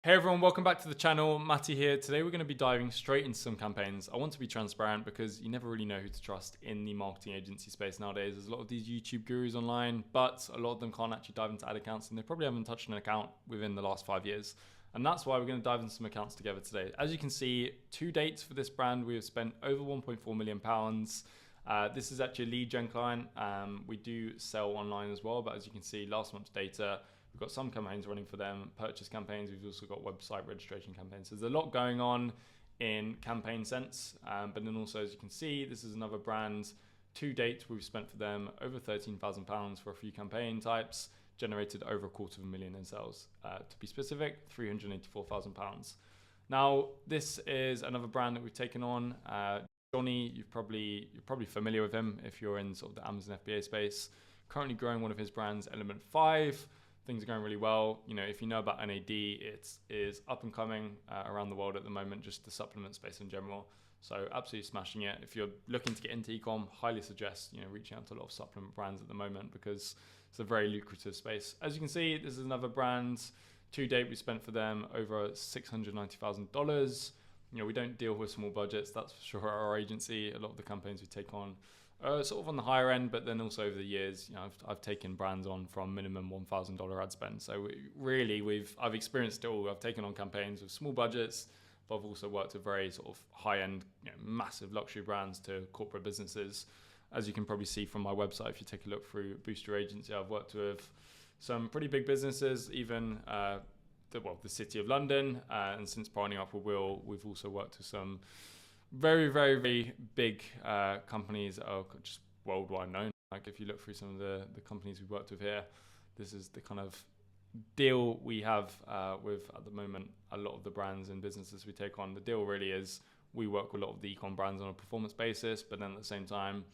Hey everyone, welcome back to the channel. Matty here. Today we're going to be diving straight into some campaigns. I want to be transparent because you never really know who to trust in the marketing agency space nowadays. There's a lot of these YouTube gurus online, but a lot of them can't actually dive into ad accounts and they probably haven't touched an account within the last 5 years. And that's why we're going to dive into some accounts together today. As you can see, to date for this brand, we have spent over £1.4 million. This is actually a lead gen client. We do sell online as well, but as you can see, last month's data, we've got some campaigns running for them, purchase campaigns. We've also got website registration campaigns. So there's a lot going on in campaign sense. But then also, as you can see, this is another brand. To date, we've spent for them over £13,000 for a few campaign types, generated over £250,000 in sales. To be specific, £384,000. Now, this is another brand that we've taken on. Johnny, you're probably familiar with him if you're in sort of the Amazon FBA space. Currently growing one of his brands, Element 5. Things are going really well. You know, if you know about NAD, it is up and coming around the world at the moment, just the supplement space in general. So absolutely smashing it. If you're looking to get into e-com, highly suggest, reaching out to a lot of supplement brands at the moment because it's a very lucrative space. As you can see, this is another brand. To date, we spent for them over $690,000. We don't deal with small budgets, that's for sure. Our agency, a lot of the campaigns we take on sort of on the higher end, but then also over the years, I've taken brands on from minimum $1,000 ad spend. So I've experienced it all. I've taken on campaigns with small budgets, but I've also worked with very sort of high end, massive luxury brands to corporate businesses. As you can probably see from my website, if you take a look through Booster Agency, I've worked with some pretty big businesses, even the City of London, and since partnering up with Will, we've also worked with some very, very, very big companies that are just worldwide known. Like if you look through some of the companies we've worked with here, this is the kind of deal we have with, at the moment, a lot of the brands and businesses we take on. The deal really is we work with a lot of the e-com brands on a performance basis, but then at the same time,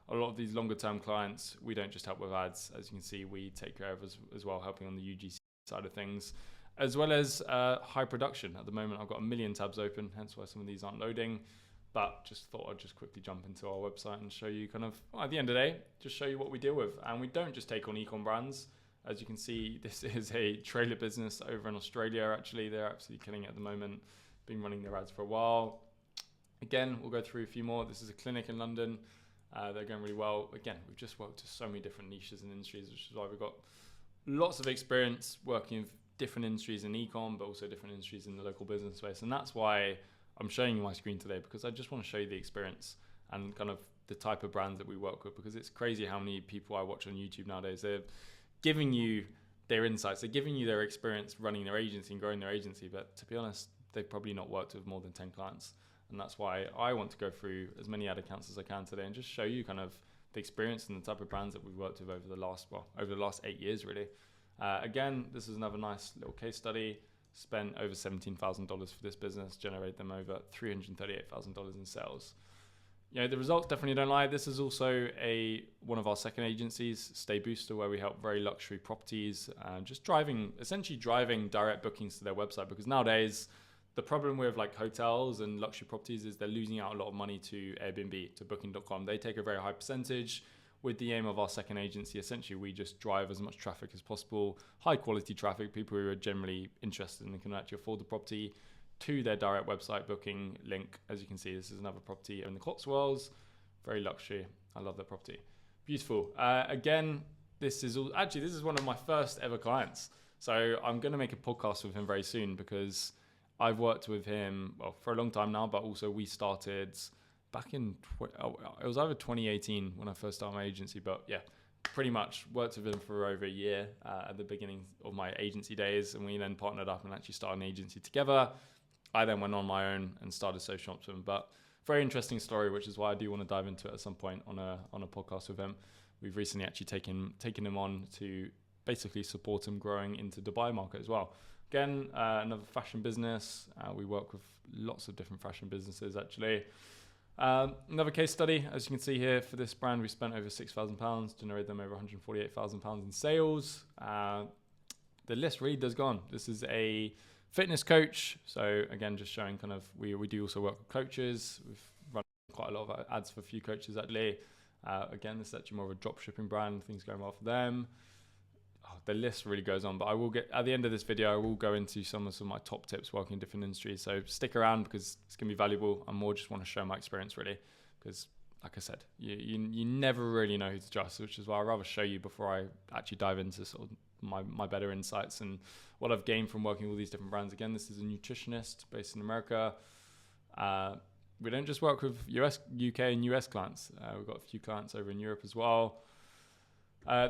a lot of these longer term clients, we don't just help with ads. As you can see, we take care of as well, helping on the UGC side of things, as well as high production. At the moment, I've got a million tabs open, hence why some of these aren't loading. But just thought I'd just quickly jump into our website and show you at the end of the day, just show you what we deal with. And we don't just take on e-com brands. As you can see, this is a trailer business over in Australia. Actually, they're absolutely killing it at the moment. Been running their ads for a while. Again, we'll go through a few more. This is a clinic in London. They're going really well. Again, we've just worked with so many different niches and industries, which is why we've got lots of experience working with different industries in e-com, but also different industries in the local business space. And that's why I'm showing you my screen today, because I just want to show you the experience and kind of the type of brands that we work with, because it's crazy how many people I watch on YouTube nowadays. They're giving you their insights. They're giving you their experience running their agency and growing their agency. But to be honest, they've probably not worked with more than 10 clients. And that's why I want to go through as many ad accounts as I can today and just show you kind of the experience and the type of brands that we've worked with over the last 8 years, really. Again, this is another nice little case study. Spent over $17,000 for this business, generate them over $338,000 in sales. The results definitely don't lie. This is also one of our second agencies, Stay Booster, where we help very luxury properties, essentially driving direct bookings to their website. Because nowadays, the problem with like hotels and luxury properties is they're losing out a lot of money to Airbnb, to Booking.com. They take a very high percentage. With the aim of our second agency, essentially we just drive as much traffic as possible, high quality traffic, people who are generally interested and can actually afford the property, to their direct website booking link. As you can see, this is another property in the Cotswolds, very luxury. I love that property, beautiful. Again, this is one of my first ever clients. So I'm going to make a podcast with him very soon, because I've worked with him for a long time now, but also we started back in, it was either 2018 when I first started my agency, but yeah, pretty much worked with him for over a year at the beginning of my agency days, and we then partnered up and actually started an agency together. I then went on my own and started Social Optimum, but very interesting story, which is why I do want to dive into it at some point on a podcast with him. We've recently actually taken him on to basically support him growing into Dubai market as well. Again, another fashion business. We work with lots of different fashion businesses actually. Another case study, as you can see here, for this brand, we spent over £6,000, generated them over £148,000 in sales. The list really does go on. This is a fitness coach. So again, just showing kind of, we do also work with coaches. We've run quite a lot of ads for a few coaches actually. Again, this is actually more of a drop shipping brand, things going well for them. the list really goes on, but I will get, at the end of this video, I will go into some of my top tips working in different industries. So stick around because it's going to be valuable. I more just want to share my experience really, because like I said, you never really know who to trust, which is why I'd rather show you before I actually dive into sort of my better insights and what I've gained from working with all these different brands. Again, this is a nutritionist based in America. We don't just work with UK and US clients. We've got a few clients over in Europe as well.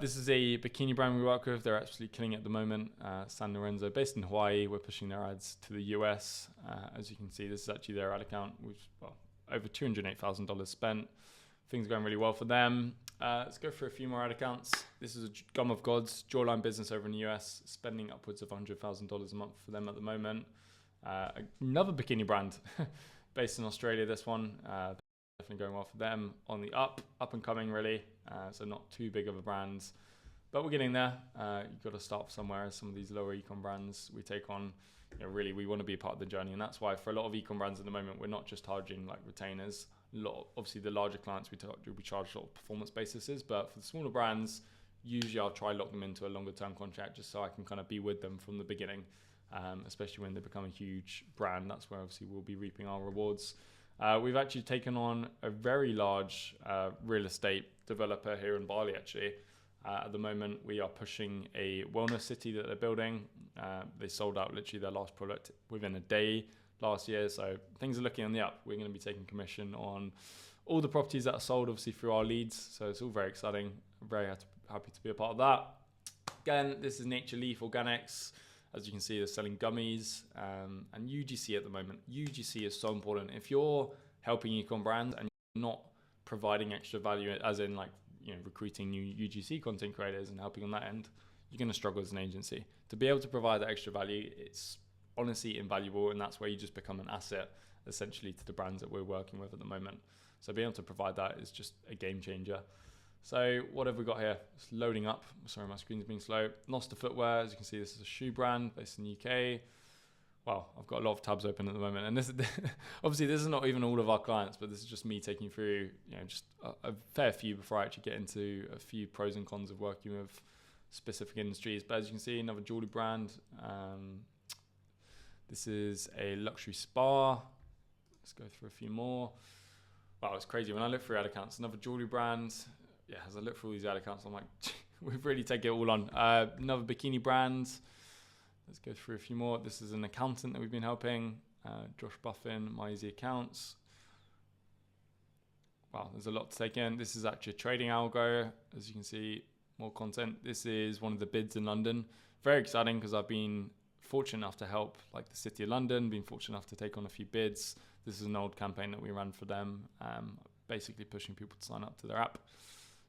This is a bikini brand we work with. They're absolutely killing it at the moment. San Lorenzo, based in Hawaii. We're pushing their ads to the US. As you can see, this is actually their ad account. We've over $208,000 spent. Things are going really well for them. Let's go for a few more ad accounts. This is a Gum of Gods jawline business over in the US, spending upwards of $100,000 a month for them at the moment. Another bikini brand based in Australia. This one definitely going well for them. On the up and coming really. So not too big of a brand, but we're getting there. You've got to start somewhere. Some of these lower ecom brands we take on, really we want to be a part of the journey, and that's why for a lot of ecom brands at the moment we're not just charging like retainers. Obviously the larger clients we charge sort of performance basis, but for the smaller brands, usually I'll try lock them into a longer term contract just so I can kind of be with them from the beginning, especially when they become a huge brand. That's where obviously we'll be reaping our rewards. We've actually taken on a very large real estate developer here in Bali actually. At the moment, we are pushing a wellness city that they're building. They sold out literally their last product within a day last year, so things are looking on the up. We're going to be taking commission on all the properties that are sold, obviously through our leads, so it's all very exciting. I'm very happy to be a part of that. Again, this is Nature Leaf Organics. As you can see, they're selling gummies and UGC at the moment. UGC is so important. If you're helping ecom brands and you're not providing extra value, as in like recruiting new UGC content creators and helping on that end, you're going to struggle as an agency. To be able to provide that extra value, it's honestly invaluable, and that's where you just become an asset essentially to the brands that we're working with at the moment. So being able to provide that is just a game changer. So what have we got here? It's loading up. Sorry, my screen's being slow. Noster Footwear, as you can see, this is a shoe brand based in the UK. Wow, I've got a lot of tabs open at the moment, and this is obviously this is not even all of our clients, but this is just me taking through just a fair few before I actually get into a few pros and cons of working with specific industries. But as you can see, another jewelry brand. This is a luxury spa. Let's go through a few more. Wow, it's crazy when I look through ad accounts. Another jewelry brand. Yeah, as I look through all these ad accounts, I'm like, we've really taken it all on. Another bikini brand. Let's go through a few more. This is an accountant that we've been helping. Josh Buffin, My Easy Accounts. Wow, there's a lot to take in. This is actually a trading algo. As you can see, more content. This is one of the bids in London. Very exciting because I've been fortunate enough to help like the City of London, been fortunate enough to take on a few bids. This is an old campaign that we ran for them, basically pushing people to sign up to their app.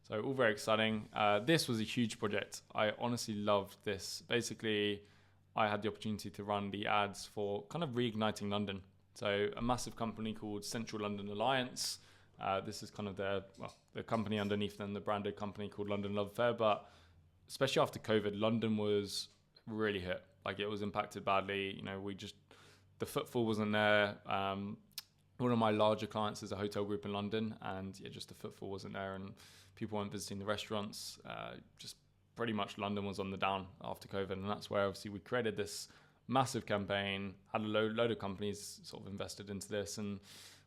So all very exciting. This was a huge project. I honestly loved this. Basically, I had the opportunity to run the ads for kind of reigniting London. So a massive company called Central London Alliance. This is kind of the company underneath them, the branded company called London Love Affair. But especially after COVID, London was really hit. Like it was impacted badly. The footfall wasn't there. One of my larger clients is a hotel group in London, and just the footfall wasn't there, and people weren't visiting the restaurants. Just pretty much London was on the down after COVID, and that's where obviously we created this massive campaign, had a load of companies sort of invested into this, and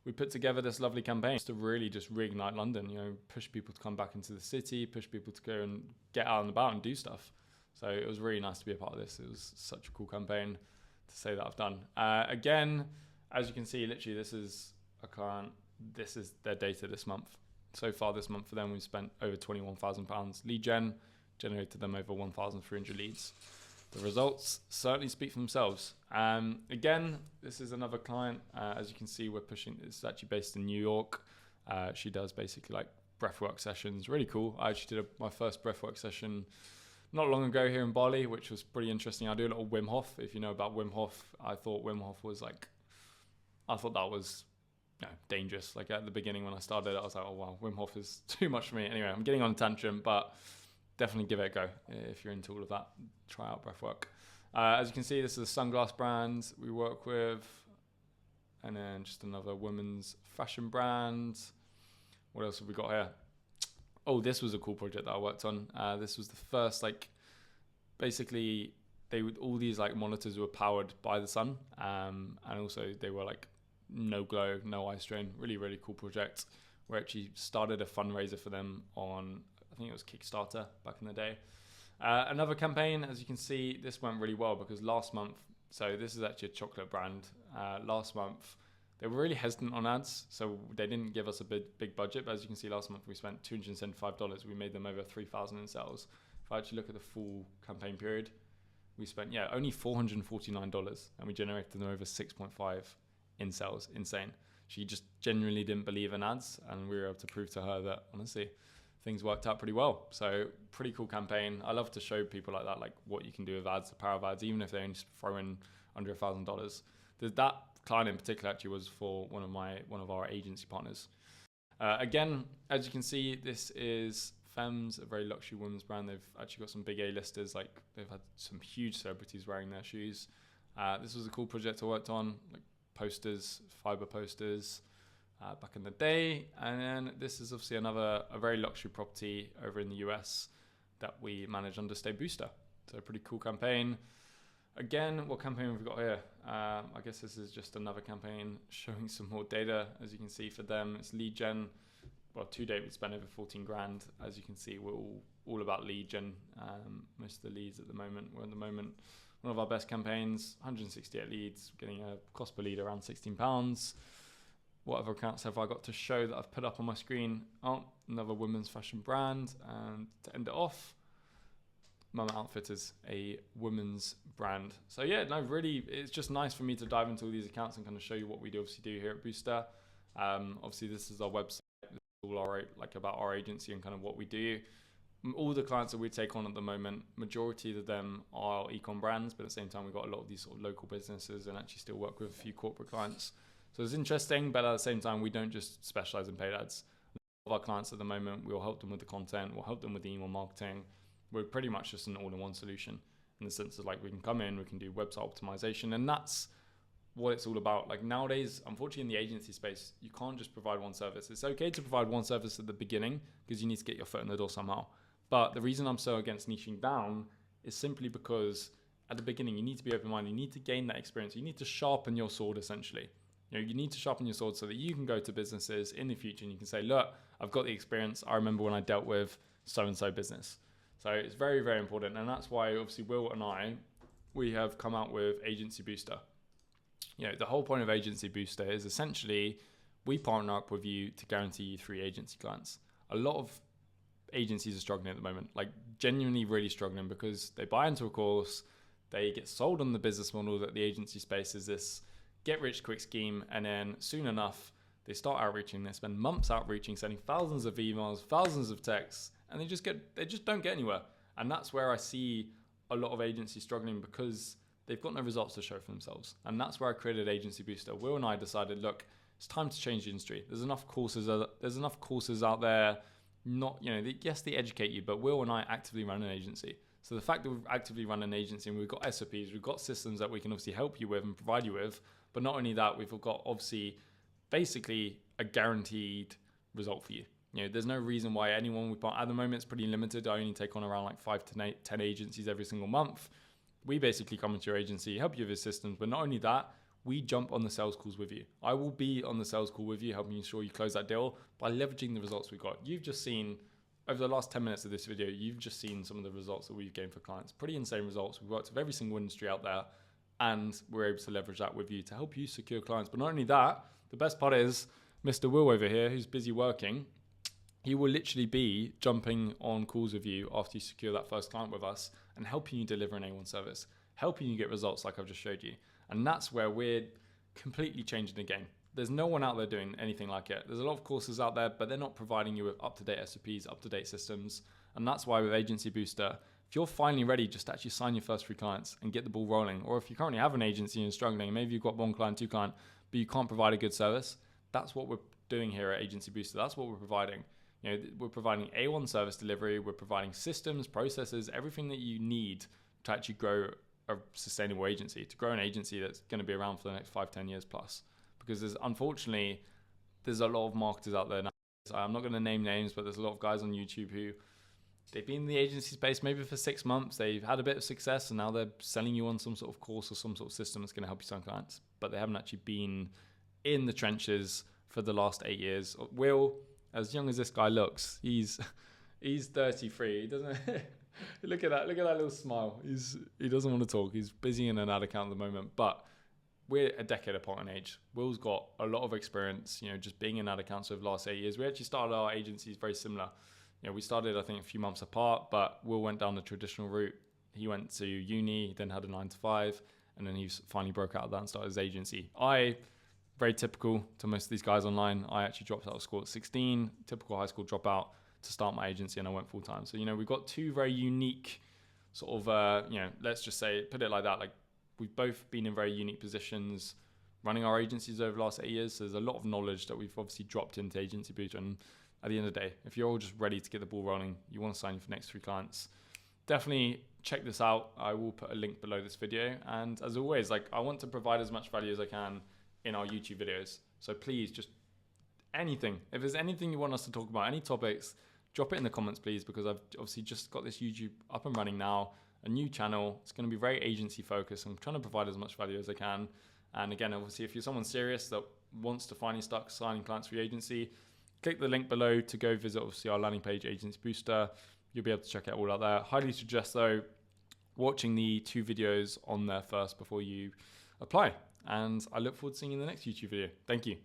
we put together this lovely campaign to really just reignite London, push people to come back into the city, push people to go and get out and about and do stuff. So it was really nice to be a part of this. It was such a cool campaign to say that I've done. Again, as you can see, literally this is a client. This is their data this month. So far this month for them, we've spent over £21,000 lead gen, generated them over 1,300 leads. The results certainly speak for themselves. Again, this is another client. As you can see, we're pushing, it's actually based in New York. She does basically like breathwork sessions, really cool. I actually did my first breathwork session not long ago here in Bali, which was pretty interesting. I do a lot of Wim Hof. If you know about Wim Hof, I thought Wim Hof was that was dangerous. Like at the beginning when I started, I was like, oh wow, Wim Hof is too much for me. Anyway, I'm getting on a tantrum, but definitely give it a go if you're into all of that. Try out breathwork. As you can see, this is a sunglass brand we work with, and then just another women's fashion brand. What else have we got here? Oh, this was a cool project that I worked on. This was the first basically all these like monitors were powered by the sun, and also they were like no glow, no eye strain. Really, really cool project. We actually started a fundraiser for them on, I think it was Kickstarter back in the day. Another campaign, as you can see, this went really well because last month, so this is actually a chocolate brand. Last month, they were really hesitant on ads, so they didn't give us a big budget. But as you can see, last month we spent $275. We made them over 3,000 in sales. If I actually look at the full campaign period, we spent only $449, and we generated them over 6.5 in sales. Insane. She just genuinely didn't believe in ads, and we were able to prove to her that honestly things worked out pretty well. So pretty cool campaign. I love to show people like that, like what you can do with ads, the power of ads, even if they only just throw in under $1,000. That client in particular actually was for one of our agency partners. Again, as you can see, this is Femmes, a very luxury women's brand. They've actually got some big A-listers, like they've had some huge celebrities wearing their shoes. This was a cool project I worked on, like posters, fiber posters back in the day. And then this is obviously a very luxury property over in the US that we manage under Stay Booster. So a pretty cool campaign. Again, what campaign have we got here? I guess this is just another campaign showing some more data. As you can see for them, it's lead gen. Well, to date, we spent over 14 grand. As you can see, we're all about lead gen. Most of the leads at the moment, we're at the moment one of our best campaigns, 168 leads, getting a cost per lead around £16. What other accounts have I got to show that I've put up on my screen? Oh, another women's fashion brand. And to end it off, Mama Outfitters, a women's brand. So yeah, no, really, it's just nice for me to dive into all these accounts and kind of show you what we do here at Booster. Obviously, this is our website. This is all about our agency and kind of what we do. All the clients that we take on at the moment, majority of them are e-com brands, but at the same time, we've got a lot of these sort of local businesses and actually still work with a few corporate clients. So it's interesting, but at the same time, we don't just specialize in paid ads. A lot of our clients at the moment, we'll help them with the content, we'll help them with the email marketing. We're pretty much just an all-in-one solution in the sense of like we can come in, we can do website optimization, and that's what it's all about. Like nowadays, unfortunately in the agency space, you can't just provide one service. It's okay to provide one service at the beginning because you need to get your foot in the door somehow. But the reason I'm so against niching down is simply because at the beginning, you need to be open-minded. You need to gain that experience. You need to sharpen your sword essentially. You need to sharpen your sword so that you can go to businesses in the future and you can say, look, I've got the experience. I remember when I dealt with so-and-so business. So it's very, very important. And that's why obviously Will and I, we have come out with Agency Booster. The whole point of Agency Booster is essentially we partner up with you to guarantee you 3 agency clients. A lot of agencies are struggling at the moment, like genuinely really struggling because they buy into a course, they get sold on the business model that the agency space is this get rich quick scheme. And then soon enough, they start outreaching, they spend months outreaching, sending thousands of emails, thousands of texts, and they just don't get anywhere. And that's where I see a lot of agencies struggling because they've got no results to show for themselves. And that's where I created Agency Booster. Will and I decided, look, it's time to change the industry. There's enough courses out there. Yes, they educate you, but Will and I actively run an agency. So the fact that we've actively run an agency and we've got SOPs, we've got systems that we can obviously help you with and provide you with, but not only that, we've got obviously basically a guaranteed result for you. There's no reason why anyone we partner at the moment, it's pretty limited. I only take on around like 5 to 10 agencies every single month. We basically come into your agency, help you with your systems, but not only that, we jump on the sales calls with you. I will be on the sales call with you, helping ensure you close that deal by leveraging the results we've got. You've just seen, over the last 10 minutes of this video, you've just seen some of the results that we've gained for clients. Pretty insane results. We've worked with every single industry out there, and we're able to leverage that with you to help you secure clients. But not only that, the best part is Mr. Will over here, who's busy working, he will literally be jumping on calls with you after you secure that first client with us and helping you deliver an A1 service, helping you get results like I've just showed you. And that's where we're completely changing the game. There's no one out there doing anything like it. There's a lot of courses out there, but they're not providing you with up-to-date SOPs, up-to-date systems. And that's why with Agency Booster, if you're finally ready just to actually sign your first 3 clients and get the ball rolling, or if you currently have an agency and you're struggling, maybe you've got 1 client, 2 client, but you can't provide a good service, that's what we're doing here at Agency Booster. That's what we're providing. We're providing A1 service delivery. We're providing systems, processes, everything that you need to actually grow a sustainable agency, to grow an agency that's going to be around for the next 5-10 years plus. Because unfortunately, there's a lot of marketers out there now. I'm not going to name names, but there's a lot of guys on YouTube who they've been in the agency space maybe for 6 months. They've had a bit of success and now they're selling you on some sort of course or some sort of system that's going to help you sign clients. But they haven't actually been in the trenches for the last 8 years. Will, as young as this guy looks, he's 33. He doesn't look at that little smile. He doesn't want to talk. He's busy in an ad account at the moment, but we're a decade apart in age. Will's got a lot of experience, just being in ad accounts over the last 8 years. We actually started our agencies very similar. We started, I think, a few months apart, but Will went down the traditional route. He went to uni, then had a 9 to 5, and then he finally broke out of that and started his agency. Very typical to most of these guys online, I actually dropped out of school at 16, typical high school dropout to start my agency, and I went full time. So, we've got two very unique sort of, let's just say, put it like that, like we've both been in very unique positions running our agencies over the last 8 years. So there's a lot of knowledge that we've obviously dropped into Agency Booster. And at the end of the day, if you're all just ready to get the ball rolling, you want to sign for the next 3 clients, definitely check this out. I will put a link below this video. And as always, I want to provide as much value as I can in our YouTube videos. So please, just anything. If there's anything you want us to talk about, any topics, drop it in the comments, please, because I've obviously just got this YouTube up and running now, a new channel. It's going to be very agency focused. I'm trying to provide as much value as I can. And again, obviously, if you're someone serious that wants to finally start signing clients for your agency, click the link below to go visit, obviously, our landing page, Agency Booster. You'll be able to check it all out there. Highly suggest, though, watching the 2 videos on there first before you apply. And I look forward to seeing you in the next YouTube video. Thank you.